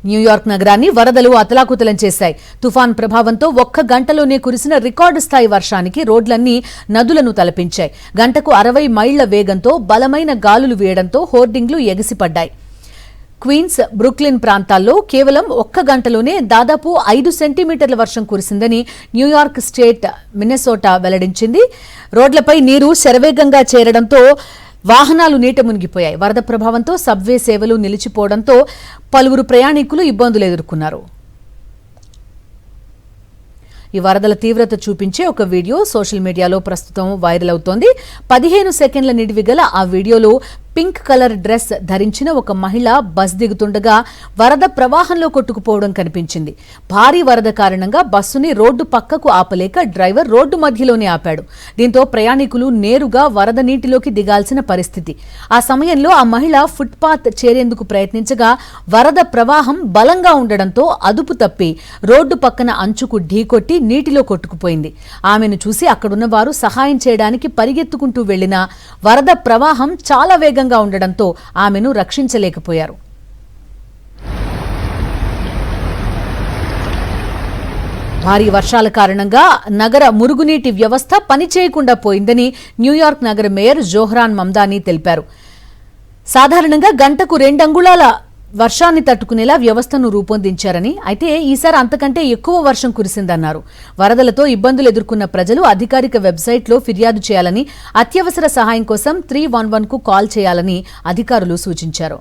New York నగరాన్ని వరదలు అతలాకుతలం చేశాయి. తుఫాన్ ప్రభావంతో ఒక్క గంటలోనే కురిసిన రికార్డు స్థాయి వర్షానికి రోడ్లన్నీ నదులను తలపించాయి. గంటకు 60 మైళ్ల వేగంతో బలమైన గాలులు వీయడంతో హోర్డింగ్లు ఎగిసిపడ్డాయి. క్వీన్స్, బ్రూక్లిన్ ప్రాంతాల్లో కేవలం ఒక్క గంటలోనే దాదాపు 5 సెంటీమీటర్ల వర్షం కురిసిందని న్యూయార్క్ స్టేట్ మిన్నెసోటా వెల్లడించింది. రోడ్లపై నీరు శరవేగంగా చేరడంతో వాహనాలు నీట మునిగిపోయాయి. వరద ప్రభావంతో సబ్వే సేవలు నిలిచిపోవడంతో పలువురు ప్రయాణికులు ఇబ్బందులు ఎదుర్కొన్నారు. ఈ వరదల తీవ్రత చూపించే ఒక వీడియో సోషల్ మీడియాలో ప్రస్తుతం వైరల్ అవుతోంది. 15 సెకండ్ల నిడివి గల ఆ వీడియోలో పింక్ కలర్ డ్రెస్ ధరించిన ఒక మహిళ బస్ దిగుతుండగా వరద ప్రవాహంలో కొట్టుకుపోవడం కనిపించింది. భారీ వరద కారణంగా బస్సుని రోడ్డు పక్కకు ఆపలేక డ్రైవర్ రోడ్డు మధ్యలోనే ఆపాడు. దీంతో ప్రయాణికులు నేరుగా వరద నీటిలోకి దిగాల్సిన పరిస్థితి. ఆ సమయంలో ఆ మహిళ ఫుట్పాత్ చేరేందుకు ప్రయత్నించగా వరద ప్రవాహం బలంగా ఉండడంతో అదుపు తప్పి రోడ్డు పక్కన అంచుకు ఢీకొట్టి నీటిలో కొట్టుకుపోయింది. ఆమెను చూసి అక్కడున్న వారు సహాయం చేయడానికి పరిగెత్తుకుంటూ వెళ్లినా వరద ప్రవాహం చాలా వేగంగా ఉండడంతో ఆమెను రక్షించలేకపోయారు. భారీ వర్షాల కారణంగా నగర మురుగునీటి వ్యవస్థ పనిచేయకుండా పోయిందని న్యూయార్క్ నగర మేయర్ జోహ్రాన్ మమ్దానీ తెలిపారు. సాధారణంగా గంటకు 2 అంగుళాల వర్షాన్ని తట్టుకునేలా వ్యవస్థను రూపొందించారని, అయితే ఈసారి అంతకంటే ఎక్కువ వర్షం కురిసిందన్నారు. వరదలతో ఇబ్బందులు ఎదుర్కొన్న ప్రజలు అధికారిక వెబ్సైట్లో ఫిర్యాదు చేయాలని, అత్యవసర సహాయం కోసం 311కు కాల్ చేయాలని అధికారులు సూచించారు.